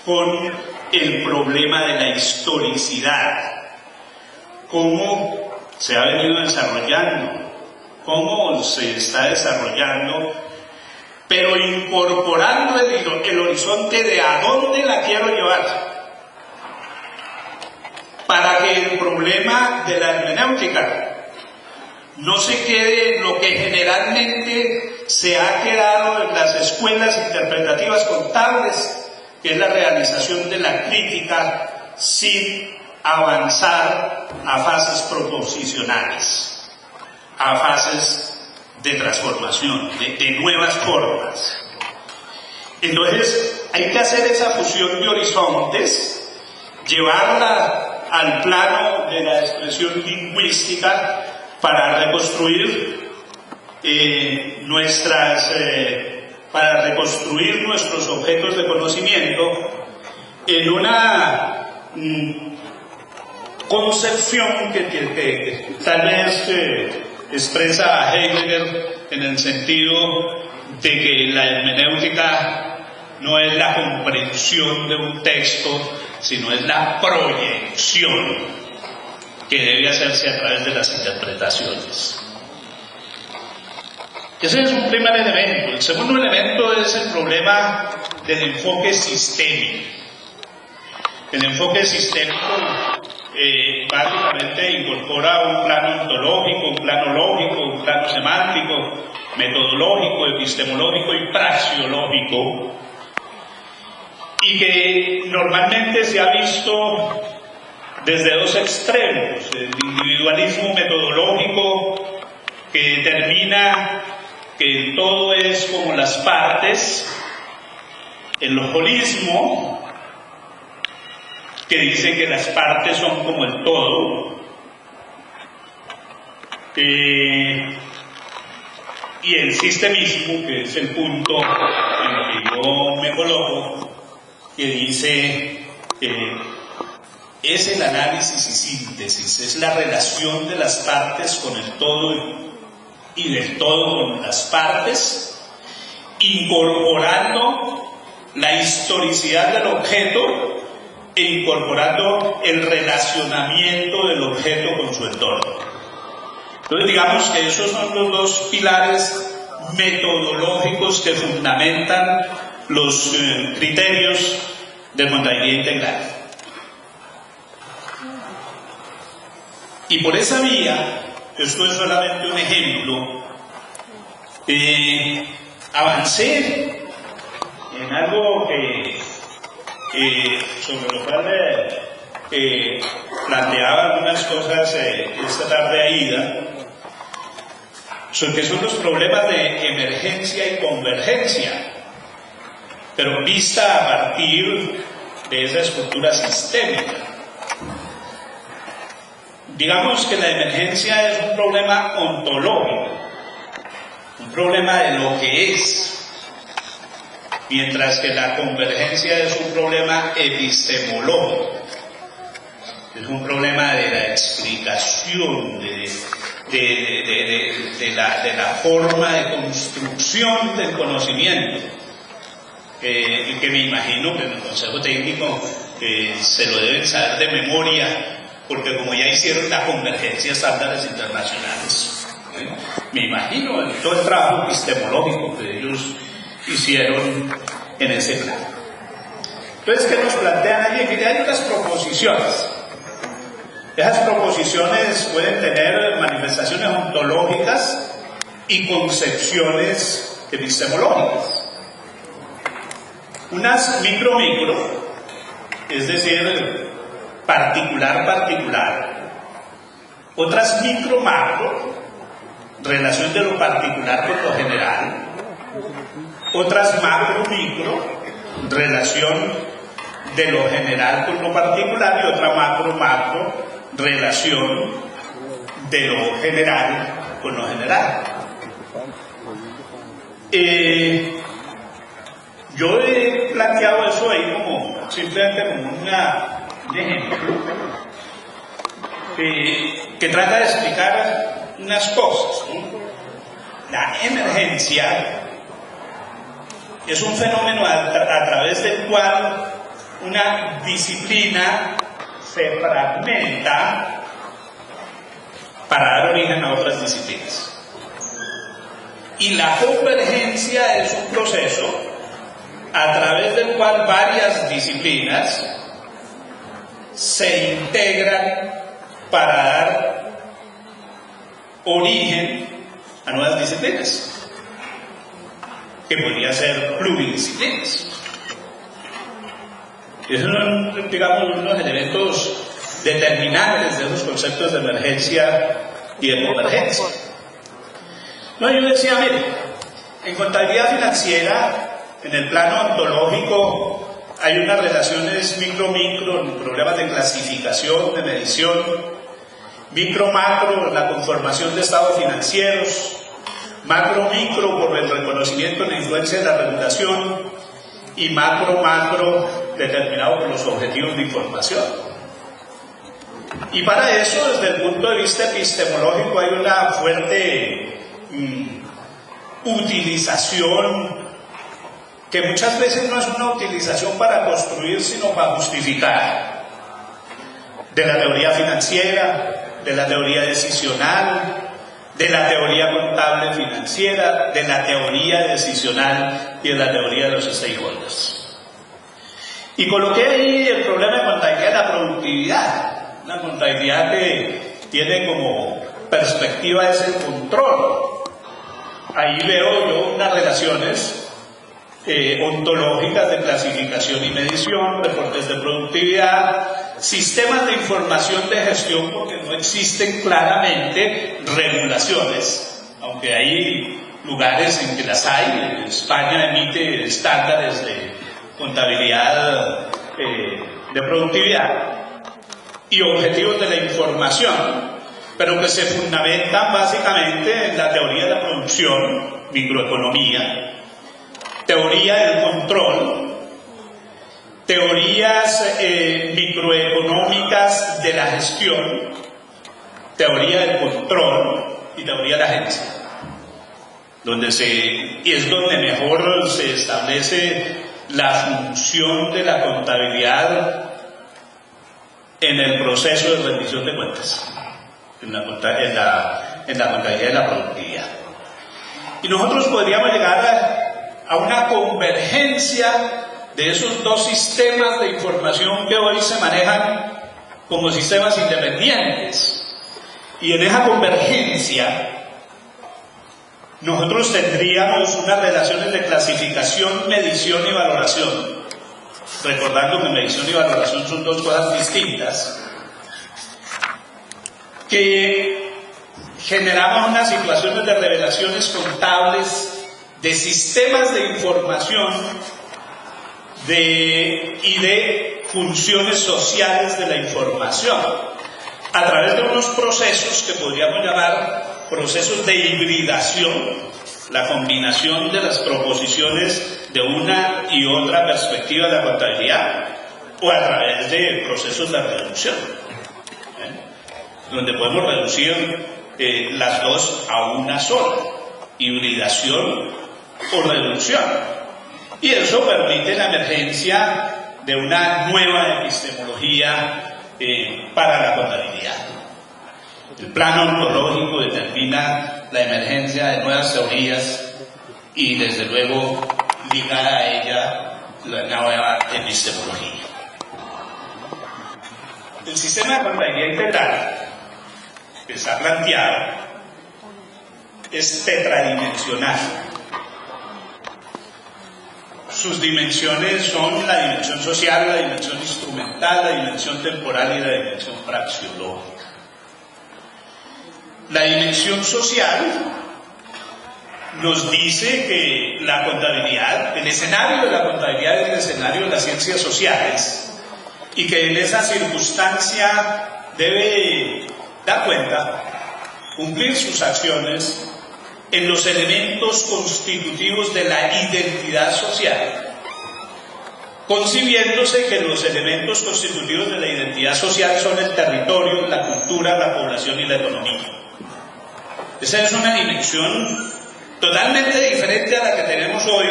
con el problema de la historicidad, cómo se ha venido desarrollando, cómo se está desarrollando, pero incorporando el horizonte de a dónde la quiero llevar, para que el problema de la hermenéutica no se quede en lo que generalmente se ha quedado en las escuelas interpretativas contables, que es la realización de la crítica sin avanzar a fases proposicionales, a fases de transformación, de nuevas formas. Entonces hay que hacer esa fusión de horizontes, llevarla al plano de la expresión lingüística para reconstruir nuestros objetos de conocimiento en una concepción que tal vez expresa a Heidegger en el sentido de que la hermenéutica no es la comprensión de un texto, sino es la proyección que debe hacerse a través de las interpretaciones. Ese es un primer elemento. El segundo elemento es el problema del enfoque sistémico. El enfoque sistémico básicamente incorpora un plano ontológico, un plano lógico, un plano semántico, metodológico, epistemológico y praxeológico, y que normalmente se ha visto desde dos extremos: el individualismo metodológico, que determina que todo es como las partes, el holismo, que dice que las partes son como el todo, y el sistemismo, que es el punto en el que yo me coloco, que dice que es el análisis y síntesis, es la relación de las partes con el todo y del todo con las partes, incorporando la historicidad del objeto e incorporando el relacionamiento del objeto con su entorno. Entonces digamos que esos son los dos pilares metodológicos que fundamentan los criterios de contabilidad integral. Y por esa vía, esto es solamente un ejemplo, avancé en algo sobre lo cual planteaba algunas cosas esta tarde Aida, sobre que son los problemas de emergencia y convergencia, pero vista a partir de esa estructura sistémica. Digamos que la emergencia es un problema ontológico, un problema de lo que es, mientras que la convergencia es un problema epistemológico, es un problema de la explicación, de la forma de construcción del conocimiento, que me imagino que en el Consejo Técnico se lo deben saber de memoria, porque como ya hicieron la convergencia a estándares internacionales, me imagino todo el trabajo epistemológico que ellos hicieron en ese plan. Entonces, ¿qué nos plantean allí? Que hay unas proposiciones. Esas proposiciones pueden tener manifestaciones ontológicas y concepciones epistemológicas. Unas micro-micro, es decir, particular-particular. Otras micro-macro, relación de lo particular con lo general. Otras macro-micro, relación de lo general con lo particular, y otra macro-macro, relación de lo general con lo general. Yo he planteado eso ahí como simplemente como un ejemplo que trata de explicar unas cosas, ¿no? La emergencia es un fenómeno a través del cual una disciplina se fragmenta para dar origen a otras disciplinas. Y la convergencia es un proceso a través del cual varias disciplinas se integran para dar origen a nuevas disciplinas, que podrían ser pluridisciplinas. Esos son, digamos, unos elementos determinantes de esos conceptos de emergencia y de convergencia. No, yo decía, mire, en contabilidad financiera, en el plano ontológico, hay unas relaciones micro-micro, problemas de clasificación, de medición, micro-macro, la conformación de estados financieros, macro-micro por el reconocimiento de la influencia de la regulación, y macro-macro determinado por los objetivos de información. Y para eso, desde el punto de vista epistemológico, hay una fuerte utilización, que muchas veces no es una utilización para construir, sino para justificar, de la teoría financiera, de la teoría decisional, de la teoría contable financiera, de la teoría decisional y de la teoría de los stakeholders. Y coloqué ahí el problema de contabilidad de la productividad, una contabilidad que tiene como perspectiva ese control. Ahí veo yo unas relaciones ontológicas de clasificación y medición, reportes de productividad, sistemas de información de gestión, porque no existen claramente regulaciones, aunque hay lugares en que las hay. España emite estándares de contabilidad de productividad y objetivos de la información, pero que se fundamentan básicamente en la teoría de la producción, microeconomía, teoría del control, teorías microeconómicas de la gestión, teoría del control y teoría de la agencia, y es donde mejor se establece la función de la contabilidad en el proceso de rendición de cuentas, en la contabilidad de la productividad. Y nosotros podríamos llegar a una convergencia de esos dos sistemas de información que hoy se manejan como sistemas independientes. Y en esa convergencia nosotros tendríamos unas relaciones de clasificación, medición y valoración, recordando que medición y valoración son dos cosas distintas, que generamos unas situaciones de revelaciones contables, de sistemas de información y de funciones sociales de la información, a través de unos procesos que podríamos llamar procesos de hibridación, la combinación de las proposiciones de una y otra perspectiva de la contabilidad, o a través de procesos de reducción, donde podemos reducir las dos a una sola, hibridación o reducción. Y eso permite la emergencia de una nueva epistemología para la contabilidad. El plano ontológico determina la emergencia de nuevas teorías y desde luego ligada a ella la nueva epistemología. El sistema de contabilidad integral que está planteado es tetradimensional. Sus dimensiones son la dimensión social, la dimensión instrumental, la dimensión temporal y la dimensión praxeológica. La dimensión social nos dice que la contabilidad, el escenario de la contabilidad es el escenario de las ciencias sociales y que en esa circunstancia debe dar cuenta, cumplir sus acciones en los elementos constitutivos de la identidad social, concibiéndose que los elementos constitutivos de la identidad social son el territorio, la cultura, la población y la economía. Esa es una dimensión totalmente diferente a la que tenemos hoy,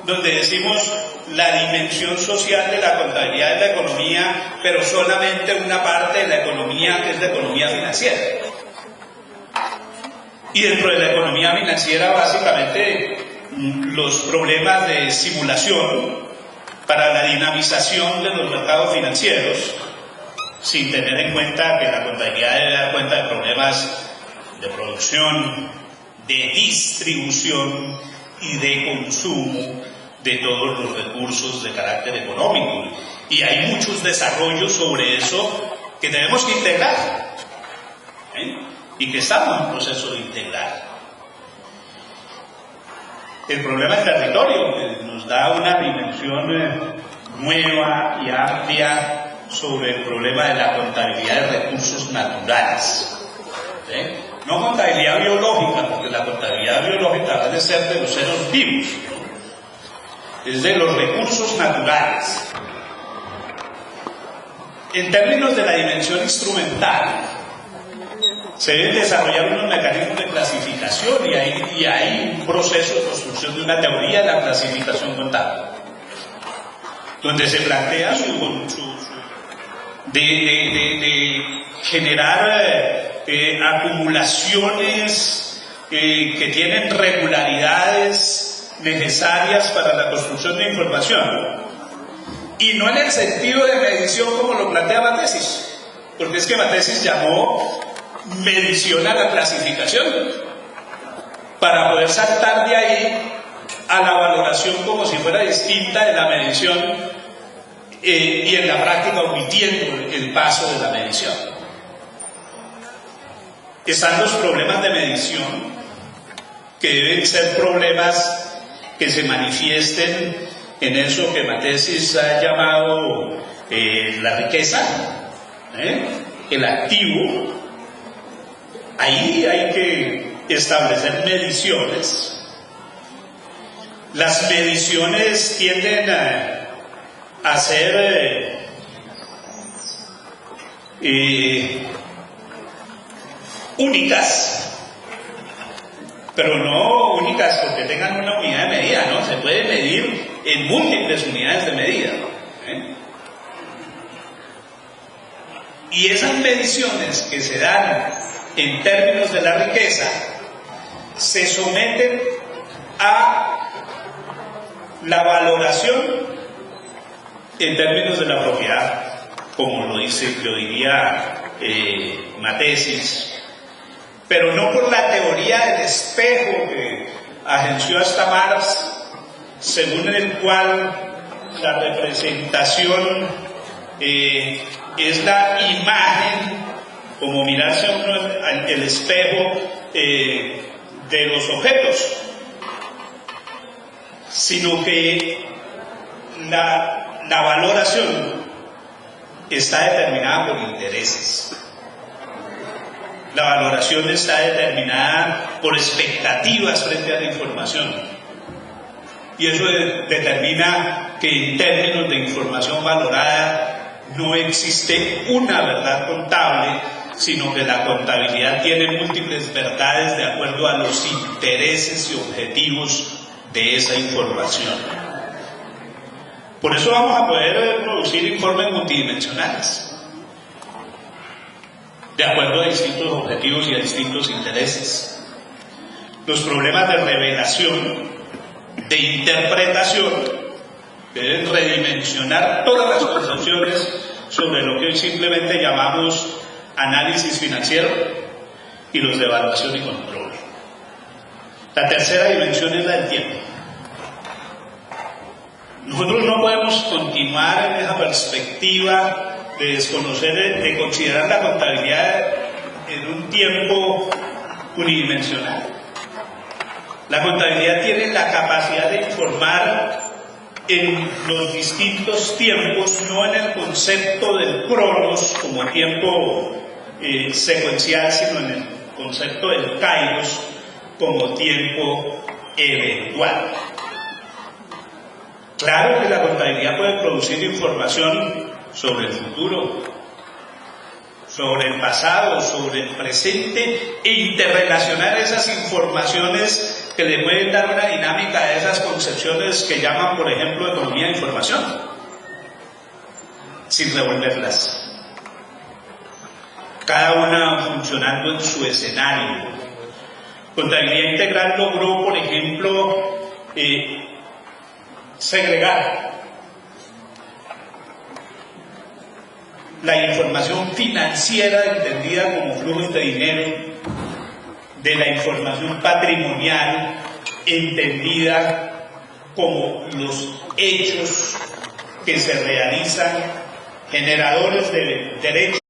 donde decimos la dimensión social de la contabilidad de la economía, pero solamente una parte de la economía que es la economía financiera. Y dentro de la economía financiera, básicamente, los problemas de simulación para la dinamización de los mercados financieros, sin tener en cuenta que la contabilidad debe dar cuenta de problemas de producción, de distribución y de consumo de todos los recursos de carácter económico. Y hay muchos desarrollos sobre eso que tenemos que integrar, y que estamos en proceso de integrar. El problema del territorio, que nos da una dimensión nueva y amplia sobre el problema de la contabilidad de recursos naturales. No contabilidad biológica, porque la contabilidad biológica debe ser de los seres vivos, es de los recursos naturales. En términos de la dimensión instrumental, se deben desarrollar unos mecanismos de clasificación y hay un proceso de construcción de una teoría de la clasificación contable, donde se plantea de generar acumulaciones que tienen regularidades necesarias para la construcción de información, y no en el sentido de medición como lo plantea Mathesis, porque es que Mathesis llamó medición a la clasificación para poder saltar de ahí a la valoración como si fuera distinta de la medición y en la práctica omitiendo el paso de la medición. Están los problemas de medición, que deben ser problemas que se manifiesten en eso que Mathesis ha llamado la riqueza, el activo. Ahí hay que establecer mediciones. Las mediciones tienden a ser únicas, pero no únicas porque tengan una unidad de medida, ¿no? Se puede medir en múltiples unidades de medida. Y esas mediciones que se dan en términos de la riqueza se someten a la valoración en términos de la propiedad, como lo diría Mathesis, pero no por la teoría del espejo que agenció hasta Marx, según el cual la representación es la imagen, como mirarse a uno el espejo de los objetos, sino que la valoración está determinada por intereses. La valoración está determinada por expectativas frente a la información. Y eso determina que en términos de información valorada no existe una verdad contable, sino que la contabilidad tiene múltiples verdades de acuerdo a los intereses y objetivos de esa información. Por eso vamos a poder producir informes multidimensionales, de acuerdo a distintos objetivos y a distintos intereses. Los problemas de revelación, de interpretación, deben redimensionar todas las concepciones sobre lo que hoy simplemente llamamos análisis financiero y los de evaluación y control. La tercera dimensión es la del tiempo. Nosotros no podemos continuar en esa perspectiva de desconocer, de considerar la contabilidad en un tiempo unidimensional. La contabilidad tiene la capacidad de informar en los distintos tiempos, no en el concepto del cronos como tiempo secuencial, sino en el concepto del kairos como tiempo eventual. Claro que la contabilidad puede producir información sobre el futuro, sobre el pasado, sobre el presente, e interrelacionar esas informaciones que le pueden dar una dinámica a esas concepciones que llaman, por ejemplo, economía de información, sin revolverlas, cada una funcionando en su escenario. Contabilidad integral logró, por ejemplo, segregar la información financiera entendida como flujos de dinero de la información patrimonial entendida como los hechos que se realizan generadores de derechos